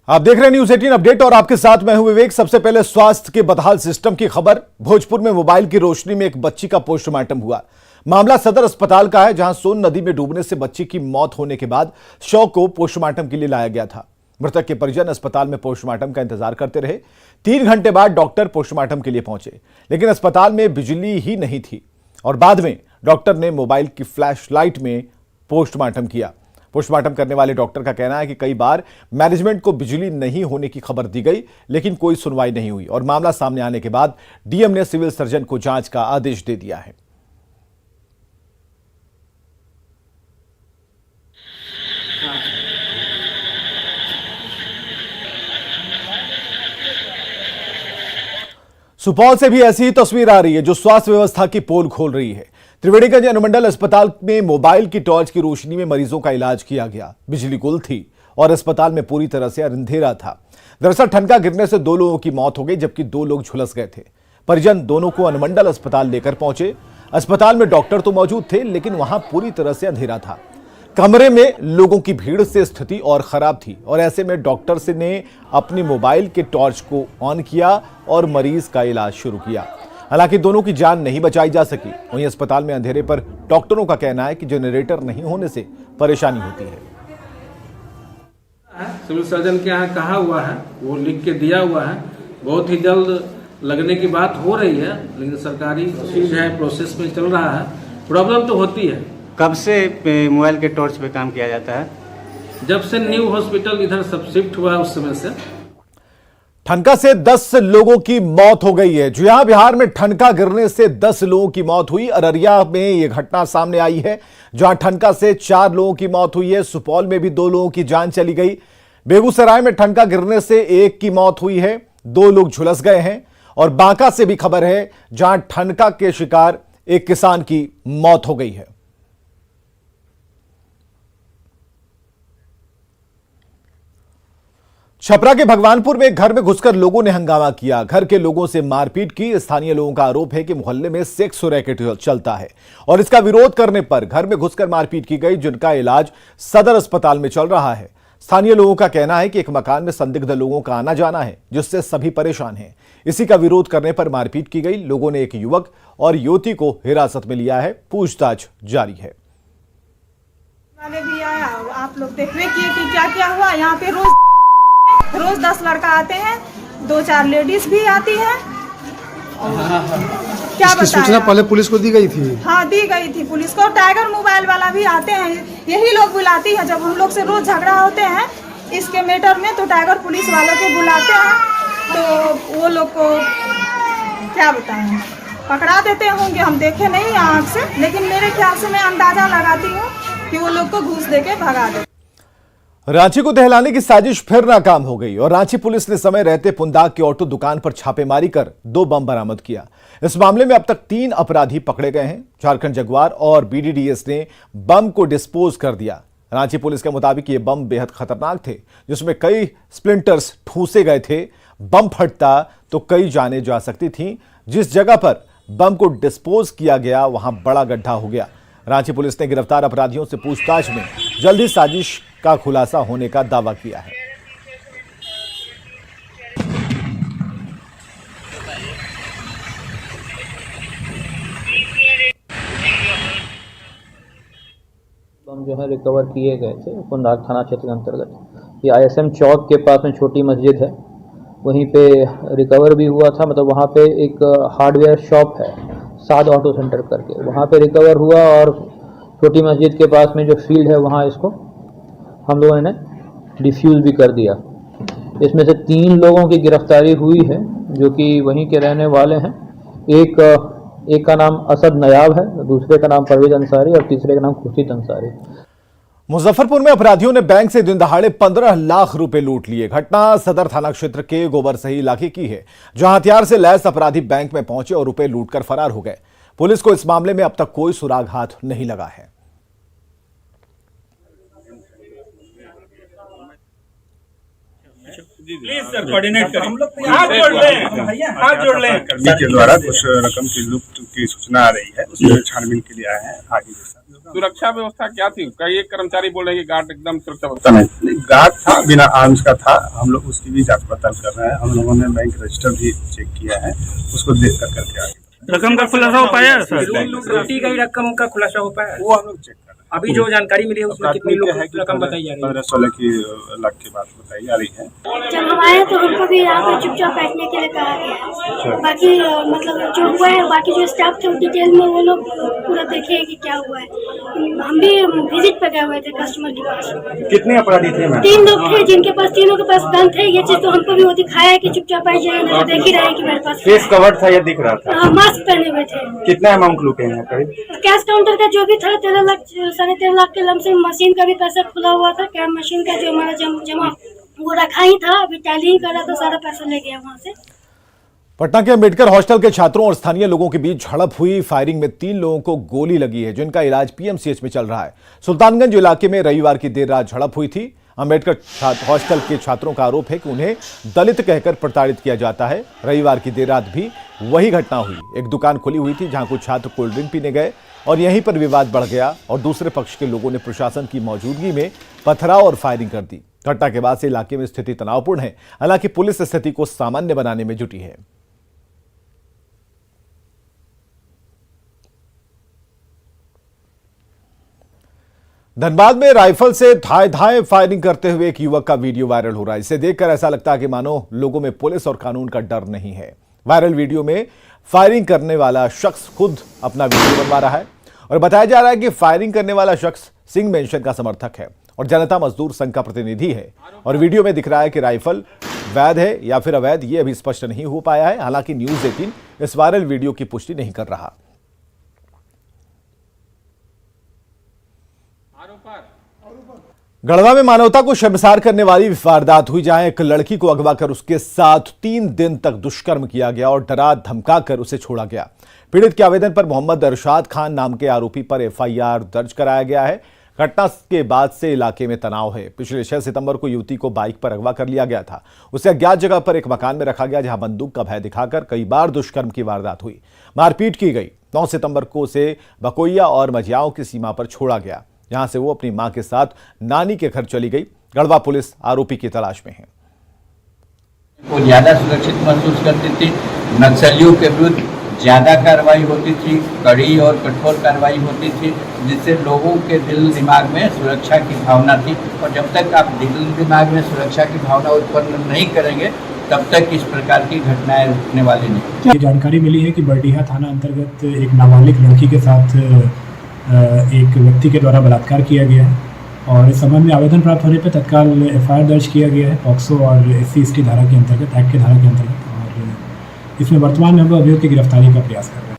आप देख रहे हैं न्यूज 18 अपडेट और आपके साथ मैं हूं विवेक। सबसे पहले स्वास्थ्य के बदहाल सिस्टम की खबर। भोजपुर में मोबाइल की रोशनी में एक बच्ची का पोस्टमार्टम हुआ। मामला सदर अस्पताल का है, जहां सोन नदी में डूबने से बच्ची की मौत होने के बाद शव को पोस्टमार्टम के लिए लाया गया था। मृतक के परिजन अस्पताल में पोस्टमार्टम का इंतजार करते रहे। 3 घंटे बाद डॉक्टर पोस्टमार्टम के लिए पहुंचे, लेकिन अस्पताल में बिजली ही नहीं थी और बाद में डॉक्टर ने मोबाइल की फ्लैश लाइट में पोस्टमार्टम किया। पोस्टमार्टम करने वाले डॉक्टर का कहना है कि कई बार मैनेजमेंट को बिजली नहीं होने की खबर दी गई, लेकिन कोई सुनवाई नहीं हुई और मामला सामने आने के बाद डीएम ने सिविल सर्जन को जांच का आदेश दे दिया है। सुपौल से भी ऐसी ही तस्वीर आ रही है, जो स्वास्थ्य व्यवस्था की पोल खोल रही है। त्रिवेणीगंज अनुमंडल अस्पताल में मोबाइल की टॉर्च की रोशनी में मरीजों का इलाज किया गया। बिजली गुल थी और अस्पताल में पूरी तरह से अंधेरा था। दरअसल ठनका गिरने से 2 लोगों की मौत हो गई, जबकि 2 लोग झुलस गए थे। परिजन दोनों को अनुमंडल अस्पताल लेकर पहुंचे। अस्पताल में डॉक्टर तो मौजूद थे, लेकिन वहां पूरी तरह से अंधेरा था। कमरे में लोगों की भीड़ से स्थिति और खराब थी और ऐसे में डॉक्टर से ने अपनी मोबाइल के टॉर्च को ऑन किया और मरीज का इलाज शुरू किया। हालांकि दोनों की जान नहीं बचाई जा सकी। वहीं अस्पताल में अंधेरे पर डॉक्टरों का कहना है कि जनरेटर नहीं होने से परेशानी होती है। सिविल सर्जन के यहाँ कहा हुआ है, वो लिख के दिया हुआ है। बहुत ही जल्द लगने की बात हो रही है, लेकिन सरकारी चीज है, प्रोसेस में चल रहा है। प्रॉब्लम तो होती है। कब से मोबाइल के टॉर्च पे काम किया जाता है? जब से न्यू हॉस्पिटल इधर सब शिफ्ट हुआ उस समय से। ठनका से 10 लोगों की मौत हो गई है। जी हां, बिहार में ठनका गिरने से 10 लोगों की मौत हुई। अररिया में यह घटना सामने आई है, जहां ठनका से 4 लोगों की मौत हुई है। सुपौल में भी 2 लोगों की जान चली गई। बेगूसराय में ठनका गिरने से 1 की मौत हुई है, 2 लोग झुलस गए हैं। और बांका से भी खबर है, जहां ठनका के शिकार एक किसान की मौत हो गई है। छपरा के भगवानपुर में एक घर में घुसकर लोगों ने हंगामा किया। घर के लोगों से मारपीट की। स्थानीय लोगों का आरोप है कि मोहल्ले में सेक्स रैकेट चलता है और इसका विरोध करने पर घर में घुसकर मारपीट की गई, जिनका इलाज सदर अस्पताल में चल रहा है। स्थानीय लोगों का कहना है कि एक मकान में संदिग्ध लोगों का आना जाना है, जिससे सभी परेशान हैं। इसी का विरोध करने पर मारपीट की गई। लोगों ने एक युवक और युवती को हिरासत में लिया है। पूछताछ जारी है। भी आया, आप लोग देख रहे कि क्या क्या हुआ। यहाँ पे रोज 10 लड़का आते हैं, 2-4 लेडीज भी आती है। क्या इसकी सूचना पहले पुलिस को दी गई थी? हाँ, दी गई थी पुलिस को। टाइगर मोबाइल वाला भी आते हैं, यही लोग बुलाती है। जब हम लोग से रोज झगड़ा होते हैं इसके मैटर में, तो टाइगर पुलिस वालों को बुलाते हैं, तो वो लोग को क्या बताएं, पकड़ा देते होंगे। हम देखे नहीं आँख से, लेकिन मेरे ख्याल से मैं अंदाजा लगाती हूँ कि वो लोग को घूस देके भगा देते। रांची को दहलाने की साजिश फिर नाकाम हो गई और रांची पुलिस ने समय रहते पुंदाग की ऑटो दुकान पर छापेमारी कर 2 बम बरामद किया। इस मामले में अब तक 3 अपराधी पकड़े गए हैं। झारखंड जगुआर और बीडीडीएस ने बम को डिस्पोज कर दिया। रांची पुलिस के मुताबिक ये बम बेहद खतरनाक थे, जिसमें कई स्प्लिंटर्स ठूसे गए थे। बम फटता तो कई जाने जा सकती थीं। जिस जगह पर बम को डिस्पोज किया गया, वहां बड़ा गड्ढा हो गया। रांची पुलिस ने गिरफ्तार अपराधियों से पूछताछ में जल्द ही साजिश का खुलासा होने का दावा किया है। बम जो है रिकवर किए गए थे पुंदाग थाना क्षेत्र के अंतर्गत। ये आईएसएम चौक के पास में छोटी मस्जिद है, वहीं पे रिकवर भी हुआ था। मतलब वहाँ पे एक हार्डवेयर शॉप है, साद ऑटो सेंटर करके, वहाँ पे रिकवर हुआ। और छोटी मस्जिद के पास में जो फील्ड है, वहाँ इसको हम लोगों ने डिफ्यूज भी कर दिया। इसमें से 3 लोगों की गिरफ्तारी हुई है, जो कि वहीं के रहने वाले हैं। एक का नाम असद नयाब है, दूसरे का नाम परवेज अंसारी और तीसरे का नाम खुर्शीद अंसारी। मुजफ्फरपुर में अपराधियों ने बैंक से दिन दहाड़े 15 लाख रुपए लूट लिए। घटना सदर थाना क्षेत्र के गोबरसही इलाके की है, जहां हथियार से लैस अपराधी बैंक में पहुंचे और रुपए लूटकर फरार हो गए। पुलिस को इस मामले में अब तक कोई सुराग हाथ नहीं लगा है। प्लीज सर कोऑर्डिनेट करें। हम लोग हाथ जोड़ लें भैया, हाथ जोड़ लें। कर्मी के द्वारा कुछ रकम की लुप्त की सूचना आ रही है, उसमें छानबीन के लिए आए हैं। आगे जैसा सुरक्षा व्यवस्था क्या थी? कई एक कर्मचारी बोल रहे हैं कि गार्ड एकदम सुरक्षा पता नहीं, गार्ड था, बिना आर्म्स का था। हम लोग उसकी भी जांच पड़ताल कर रहे हैं। हम लोगों ने बैंक रजिस्टर भी चेक किया है, उसको देख कर करके आगे रकम का खुलासा हो पाया है सर? लूटी गई रकम का खुलासा हो पाया है? वो हम लोग चेक कर रहे हैं। अभी जो जानकारी मिली है उसमें कितनी लोग रकम बताई जा रही है? 15-16 लाख की बात बताई जा रही है। जब हम आए तो हमको भी यहाँ पे चुपचाप बैठने के लिए कहा गया है। बाकी मतलब जो हुआ है, बाकी जो स्टाफ थे डिटेल में वो लोग पूरा देखे कि क्या हुआ है। हम भी विजिट पे गए हुए थे कस्टमर के पास। कितने अपराधी थे? 3 लोग थे जिनके पास, तीनों के पास गन थे। ये चीज तो हमको भी वो दिखाया है कि चुपचाप आई जाए, नहीं तो देख ही रहे कि मेरे पास फेस कवर था या दिख रहा था? मास्क पहने हुए थे। कितना अमाउंट लूटे हैं करीब? कैश काउंटर का जो भी था 13 लाख 13.5 लाख के लमसम। मशीन का भी पैसा खुला हुआ था। कैश मशीन का जो हमारा जमा वो रखा ही था, अभी टैली कर रहा था, सारा पैसा ले गया वहाँ से। पटना के अम्बेडकर हॉस्टल के छात्रों और स्थानीय लोगों के बीच झड़प हुई। फायरिंग में 3 लोगों को गोली लगी है, जिनका इलाज पीएमसीएच में चल रहा है। सुल्तानगंज इलाके में रविवार की देर रात झड़प हुई थी। अम्बेडकर हॉस्टल के छात्रों का आरोप है कि उन्हें दलित कहकर प्रताड़ित किया जाता है। रविवार की देर रात भी वही घटना हुई। एक दुकान खुली हुई थी जहां कुछ छात्र कोल्ड ड्रिंक पीने गए और यहीं पर विवाद बढ़ गया और दूसरे पक्ष के लोगों ने प्रशासन की मौजूदगी में पथराव और फायरिंग कर दी। घटना के बाद से इलाके में स्थिति तनावपूर्ण है। हालांकि पुलिस स्थिति को सामान्य बनाने में जुटी है। धनबाद में राइफल से धाए धाए फायरिंग करते हुए एक युवक का वीडियो वायरल हो रहा है। इसे देखकर ऐसा लगता है कि मानो लोगों में पुलिस और कानून का डर नहीं है। वायरल वीडियो में फायरिंग करने वाला शख्स खुद अपना वीडियो बनवा रहा है और बताया जा रहा है कि फायरिंग करने वाला शख्स सिंह मेंशन का समर्थक है और जनता मजदूर संघ का प्रतिनिधि है। और वीडियो में दिख रहा है कि राइफल वैध है या फिर अवैध, ये अभी स्पष्ट नहीं हो पाया है। हालांकि न्यूज 18 इस वायरल वीडियो की पुष्टि नहीं कर रहा। गढ़वा में मानवता को शर्मसार करने वाली वारदात हुई, जहां एक लड़की को अगवा कर उसके साथ 3 दिन तक दुष्कर्म किया गया और डरा धमकाकर उसे छोड़ा गया। पीड़ित के आवेदन पर मोहम्मद अरशाद खान नाम के आरोपी पर एफआईआर दर्ज कराया गया है। घटना के बाद से इलाके में तनाव है। पिछले 6 सितंबर को युवती को बाइक पर अगवा कर लिया गया था। उसे अज्ञात जगह पर एक मकान में रखा गया, जहां बंदूक का भय दिखाकर कई बार दुष्कर्म की वारदात हुई, मारपीट की गई। 9 सितंबर को उसे बकोइया और मजियाओं की सीमा पर छोड़ा गया, जहां से वो अपनी मां के साथ नानी के घर चली गई। गढ़वा पुलिस आरोपी की तलाश में है। वो ज्यादा सुरक्षित महसूस करती थी। नक्सलियों के विरुद्ध ज्यादा कार्रवाई होती थी, कड़ी और कठोर कार्रवाई होती थी, जिससे लोगों के दिल दिमाग में सुरक्षा की भावना थी। और जब तक आप दिल दिमाग में सुरक्षा की भावना उत्पन्न नहीं करेंगे, तब तक इस प्रकार की घटनाएं रुकने वाली नहीं। ये जानकारी मिली है कि बरडीहा थाना अंतर्गत एक नाबालिग लड़की के साथ एक व्यक्ति के द्वारा बलात्कार किया गया है और इस संबंध में आवेदन प्राप्त होने पर तत्काल एफआईआर दर्ज किया गया है पॉक्सो और SC/ST धारा के अंतर्गत, एक्ट के धारा के अंतर्गत। और इसमें वर्तमान में हम लोग अभियुक्त की गिरफ्तारी का प्रयास कर रहे हैं।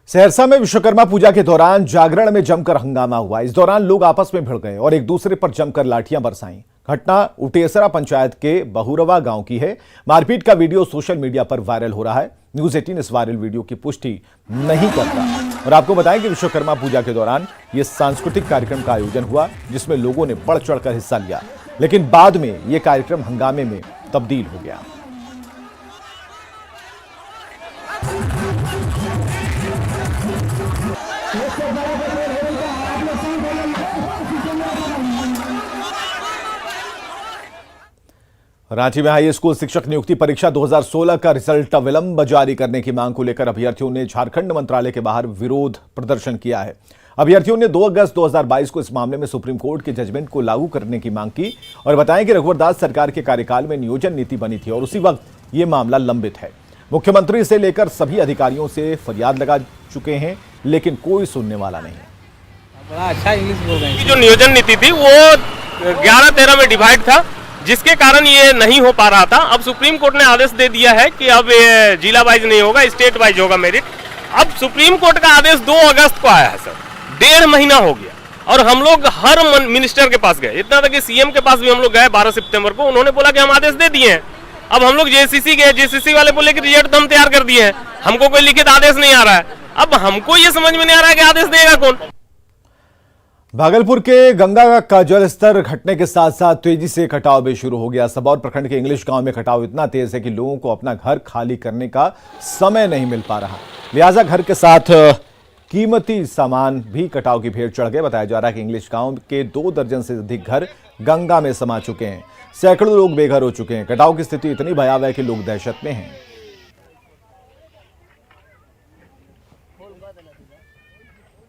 सहरसा में विश्वकर्मा पूजा के दौरान जागरण में जमकर हंगामा हुआ। इस दौरान लोग आपस में भिड़ गए और एक दूसरे पर जमकर लाठियां बरसाईं। घटना उटेसरा पंचायत के बहुरवा गांव की है। मारपीट का वीडियो सोशल मीडिया पर वायरल हो रहा है। न्यूज 18 इस वायरल वीडियो की पुष्टि नहीं करता। और आपको बताएं कि विश्वकर्मा पूजा के दौरान यह सांस्कृतिक कार्यक्रम का आयोजन हुआ, जिसमें लोगों ने बढ़ चढ़कर हिस्सा लिया, लेकिन बाद में यह कार्यक्रम हंगामे में तब्दील हो गया। रांची में हाई स्कूल शिक्षक नियुक्ति परीक्षा 2016 का रिजल्ट विलंब जारी करने की मांग को लेकर अभ्यर्थियों ने झारखंड मंत्रालय के बाहर विरोध प्रदर्शन किया है। अभ्यर्थियों ने 2 अगस्त 2022 को इस मामले में सुप्रीम कोर्ट के जजमेंट को लागू करने की मांग की और बताया कि रघुवर दास सरकार के कार्यकाल में नियोजन नीति बनी थी और उसी वक्त ये मामला लंबित है। मुख्यमंत्री से लेकर सभी अधिकारियों से फरियाद लगा चुके हैं, लेकिन कोई सुनने वाला नहीं है। बड़ा अच्छा इंग्लिश बोल रहे हैं। जो नियोजन नीति थी वो 11-13 में डिवाइड था, जिसके कारण ये नहीं हो पा रहा था। अब सुप्रीम कोर्ट ने आदेश दे दिया है कि अब जिला वाइज नहीं होगा, स्टेट वाइज होगा मेरिट। अब सुप्रीम कोर्ट का आदेश 2 अगस्त को आया है सर, 1.5 महीना हो गया और हम लोग हर मिनिस्टर के पास गए, इतना तक कि सीएम के पास भी हम लोग गए 12 सितंबर को। उन्होंने बोला कि हम आदेश दे दिए हैं। अब हम लोग जेसीसी गए, जेसीसी वाले बोले कि रिजल्ट तो हम तैयार कर दिए हैं, हमको कोई लिखित आदेश नहीं आ रहा है। अब हमको ये समझ में नहीं आ रहा है कि आदेश देगा कौन। भागलपुर के गंगा का जलस्तर घटने के साथ साथ तेजी से कटाव भी शुरू हो गया। सबौर प्रखंड के इंग्लिश गांव में कटाव इतना तेज है कि लोगों को अपना घर खाली करने का समय नहीं मिल पा रहा, लिहाजा घर के साथ कीमती सामान भी कटाव की भेंट चढ़ गए। बताया जा रहा है कि इंग्लिश गांव के 2 दर्जन से अधिक घर गंगा में समा चुके हैं। सैकड़ों लोग बेघर हो चुके हैं। कटाव की स्थिति इतनी भयावह है कि लोग दहशत में हैं।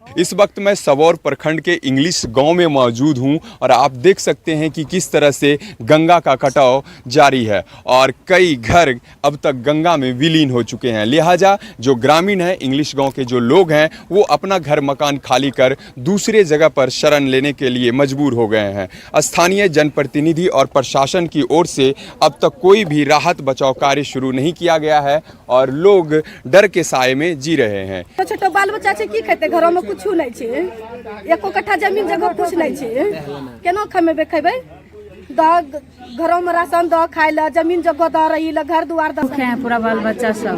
इस वक्त मैं सबौर प्रखंड के इंग्लिश गांव में मौजूद हूं और आप देख सकते हैं कि किस तरह से गंगा का कटाव जारी है और कई घर अब तक गंगा में विलीन हो चुके हैं। लिहाजा जो ग्रामीण हैं, इंग्लिश गांव के जो लोग हैं, वो अपना घर मकान खाली कर दूसरे जगह पर शरण लेने के लिए मजबूर हो गए हैं। स्थानीय जनप्रतिनिधि और प्रशासन की ओर से अब तक कोई भी राहत बचाव कार्य शुरू नहीं किया गया है और लोग डर के साए में जी रहे हैं। छोटे बाल बच्चा छै की खेते, घरों में कुछ नहीं छै, एको कट्ठा जमीन जगह कुछ नहीं छै, केना खमेबे खेबै? घरों में राशन दो, खाए ला जमीन जगह दो, रही ला घर द्वार दो। भूखे हैं पूरा बाल बच्चा सब।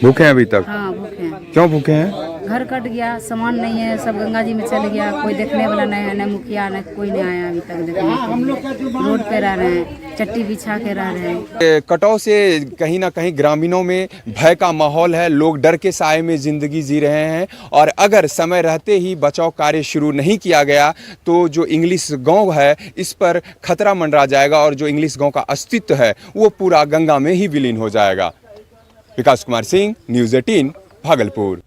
भूखे हैं अभी तक? हाँ भूखे हैं। क्यों भूखे हैं? घर कट गया, सामान नहीं है, सब गंगा जी में चल गया, कोई देखने वाला नहीं है, न मुखिया न कोई नहीं आया अभी तक देखने। रोड पे रह रहे हैं, चट्टी बिछा के रह रहे हैं। कटाव से कहीं ना कहीं ग्रामीणों में भय का माहौल है। लोग डर के साए में जिंदगी जी रहे हैं और अगर समय रहते ही बचाव कार्य शुरू नहीं किया गया तो जो इंग्लिश गांव है इस पर खतरा मंडरा जाएगा और जो इंग्लिश गांव का अस्तित्व है वो पूरा गंगा में ही विलीन हो जाएगा। विकास कुमार सिंह, न्यूज़ 18, भागलपुर।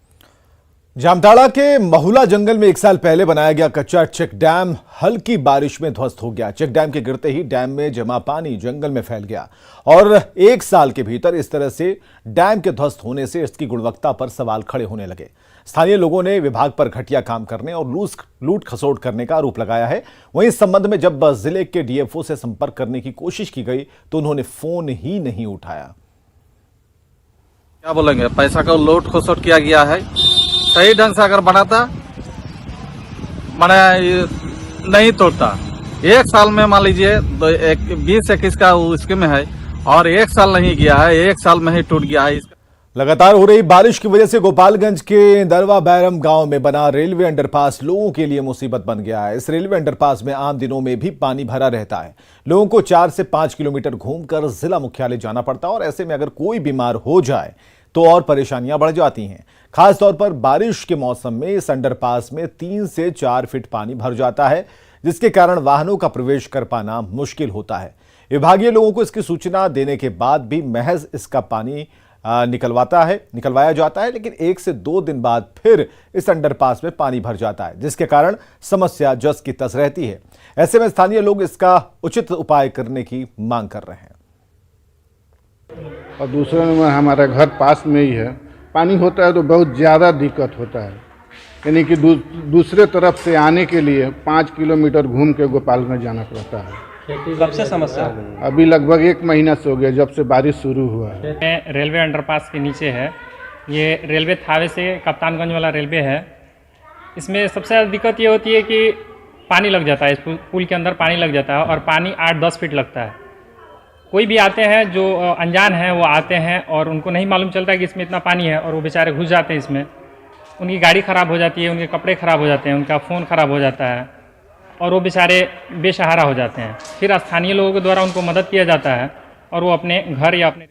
जामताड़ा के महुला जंगल में 1 साल पहले बनाया गया कच्चा चेक डैम हल्की बारिश में ध्वस्त हो गया। चेक डैम के गिरते ही डैम में जमा पानी जंगल में फैल गया और 1 साल के भीतर इस तरह से डैम के ध्वस्त होने से इसकी गुणवत्ता पर सवाल खड़े होने लगे। स्थानीय लोगों ने विभाग पर घटिया काम करने और लूट खसोट करने का आरोप लगाया है। वहीं इस संबंध में जब जिले के डीएफओ से संपर्क करने की कोशिश की गई तो उन्होंने फोन ही नहीं उठाया। क्या बोलेंगे, पैसा का लूट खसोट किया गया है। सही ढंग से अगर बनाता नहीं तोड़ता। 1 साल में मान लीजिए 20-21 का स्कीम है और 1 साल नहीं गया है, 1 साल में ही टूट गया है। लगातार हो रही बारिश की वजह से गोपालगंज के दरवा बैरम गांव में बना रेलवे अंडरपास लोगों के लिए मुसीबत बन गया है। इस रेलवे अंडरपास में आम दिनों में भी पानी भरा रहता है। लोगों को 4 से 5 किलोमीटर घूमकर जिला मुख्यालय जाना पड़ता है और ऐसे में अगर कोई बीमार हो जाए तो और परेशानियां बढ़ जाती हैं। खासतौर पर बारिश के मौसम में इस अंडरपास में 3 से 4 फीट पानी भर जाता है, जिसके कारण वाहनों का प्रवेश कर पाना मुश्किल होता है। विभागीय लोगों को इसकी सूचना देने के बाद भी महज इसका पानी निकलवाया जाता है, लेकिन 1 से 2 दिन बाद फिर इस अंडरपास में पानी भर जाता है, जिसके कारण समस्या जस की तस रहती है। ऐसे में स्थानीय लोग इसका उचित उपाय करने की मांग कर रहे हैं। और दूसरे में हमारा घर पास में ही है, पानी होता है तो बहुत ज़्यादा दिक्कत होता है। यानी कि दूसरे तरफ से आने के लिए 5 किलोमीटर घूम के गोपालगंज जाना पड़ता है। कब से समस्या हो गई? अभी लगभग 1 महीना से हो गया जब से बारिश शुरू हुआ है। रेलवे अंडरपास के नीचे है, ये रेलवे थावे से कप्तानगंज वाला रेलवे है। इसमें सबसे ज़्यादा दिक्कत ये होती है कि पानी लग जाता है, इस पुल के अंदर पानी लग जाता है और पानी 8-10 फीट लगता है। कोई भी आते हैं जो अनजान हैं वो आते हैं और उनको नहीं मालूम चलता कि इसमें इतना पानी है और वो बेचारे घुस जाते हैं इसमें। उनकी गाड़ी ख़राब हो जाती है, उनके कपड़े ख़राब हो जाते हैं, उनका फ़ोन ख़राब हो जाता है और वो बेचारे बेसहारा हो जाते हैं। फिर स्थानीय लोगों के द्वारा उनको मदद किया जाता है और वो अपने घर या अपने।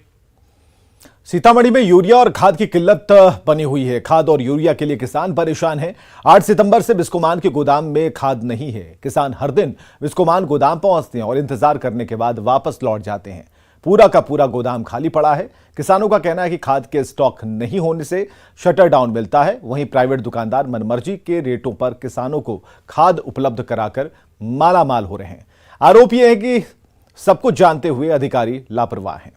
सीतामढ़ी में यूरिया और खाद की किल्लत बनी हुई है। खाद और यूरिया के लिए किसान परेशान हैं। 8 सितंबर से बिस्कोमान के गोदाम में खाद नहीं है। किसान हर दिन बिस्कोमान गोदाम पहुंचते हैं और इंतजार करने के बाद वापस लौट जाते हैं। पूरा का पूरा गोदाम खाली पड़ा है। किसानों का कहना है कि खाद के स्टॉक नहीं होने से शटर डाउन मिलता है। वहीं प्राइवेट दुकानदार मनमर्जी के रेटों पर किसानों को खाद उपलब्ध कराकर मालामाल हो रहे हैं। आरोप यह है कि सब कुछ जानते हुए अधिकारी लापरवाह हैं।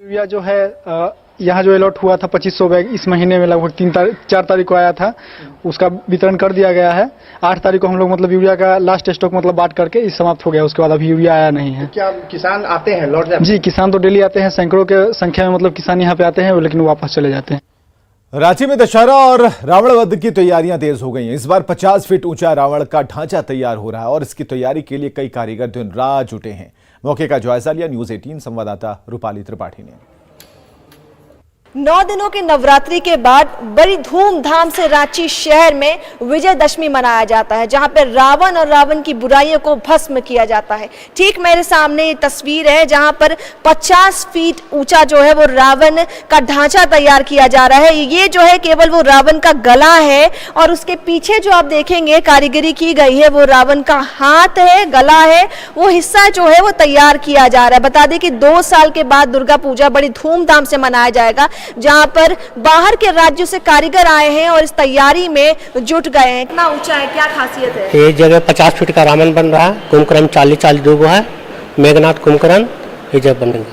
यूरिया जो है यहाँ जो अलॉट हुआ था 2500 बैग, इस महीने में लगभग 4 तारीख को आया था, उसका वितरण कर दिया गया है। 8 तारीख को हम लोग यूरिया का लास्ट स्टॉक बांट करके इस समाप्त हो गया। उसके बाद अभी यूरिया आया नहीं है। क्या किसान आते हैं लौट जाते हैं? जी, किसान तो डेली आते हैं, सैकड़ों के संख्या में किसान यहाँ पे आते हैं, लेकिन वापस चले जाते हैं। रांची में दशहरा और रावण वध की तैयारियां तेज हो गई हैं। इस बार 50 फीट ऊंचा रावण का ढांचा तैयार हो रहा है और इसकी तैयारी के लिए कई कारीगर दिन रात जुटे हैं। मौके का जायजा लिया न्यूज़ 18 संवाददाता रूपाली त्रिपाठी ने। 9 दिनों के नवरात्रि के बाद बड़ी धूमधाम से रांची शहर में विजयदशमी मनाया जाता है, जहां पर रावण और रावण की बुराइयों को भस्म किया जाता है। ठीक मेरे सामने ये तस्वीर है जहां पर 50 फीट ऊंचा जो है वो रावण का ढांचा तैयार किया जा रहा है। ये जो है केवल वो रावण का गला है और उसके पीछे जो आप देखेंगे कारीगरी की गई है वो रावण का हाथ है, गला है, वो हिस्सा जो है वो तैयार किया जा रहा है। बता दें कि 2 साल के बाद दुर्गा पूजा बड़ी धूमधाम से मनाया जाएगा, जहां पर बाहर के राज्यों से कारीगर आए हैं और इस तैयारी में जुट गए हैं। कितना ऊंचा है, क्या खासियत है? ये जगह 50 फीट का रावण बन रहा है, कुंभकर्ण 40-42 गो है, मेघनाथ कुंभकर्ण ये जब बनेंगे।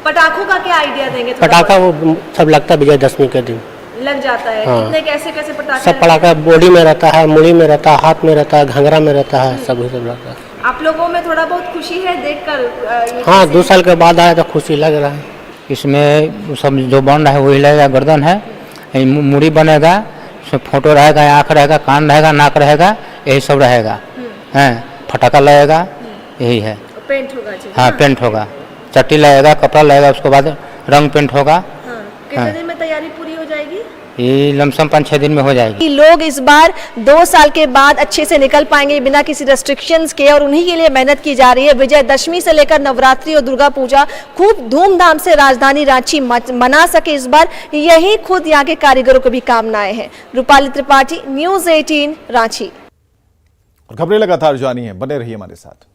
पटाखों का क्या आइडिया देंगे? पटाखा वो सब लगता है विजयदशमी के दिन लग जाता है। हाँ। कितने कैसे पटाखे? सब पटाखा बॉडी में रहता है, मुड़ी में रहता है, हाथ में रहता है, घंघरा में रहता है, सब रहता है। आप लोगों में थोड़ा बहुत खुशी है देखकर? हाँ, 2 साल के बाद आया तो खुशी लग रहा है। इसमें सब जो बन रहा है वही लगेगा, गर्दन है, मुड़ी बनेगा, उसमें फोटो रहेगा, आँख रहेगा, कान रहेगा, नाक रहेगा, यही सब रहेगा। फटाका लगेगा, यही है। पेंट होगा? हाँ, पेंट होगा, चट्टी लगेगा, कपड़ा लगेगा, उसके बाद रंग पेंट होगा। कितने दिन में तैयारी पूरी हो जाएगी? ये लमसम 5-6 दिन में हो जाएगी। लोग इस बार 2 साल के बाद अच्छे से निकल पाएंगे बिना किसी रेस्ट्रिक्शंस के, और उन्हीं के लिए मेहनत की जा रही है। विजयदशमी से लेकर नवरात्रि और दुर्गा पूजा खूब धूमधाम से राजधानी रांची मना सके इस बार, यही खुद यहाँ के कारीगरों को भी कामनाएं हैं। रूपाली त्रिपाठी, न्यूज़ 18 रांची। खबरें लगातार जानी है, बने रहिए हमारे साथ।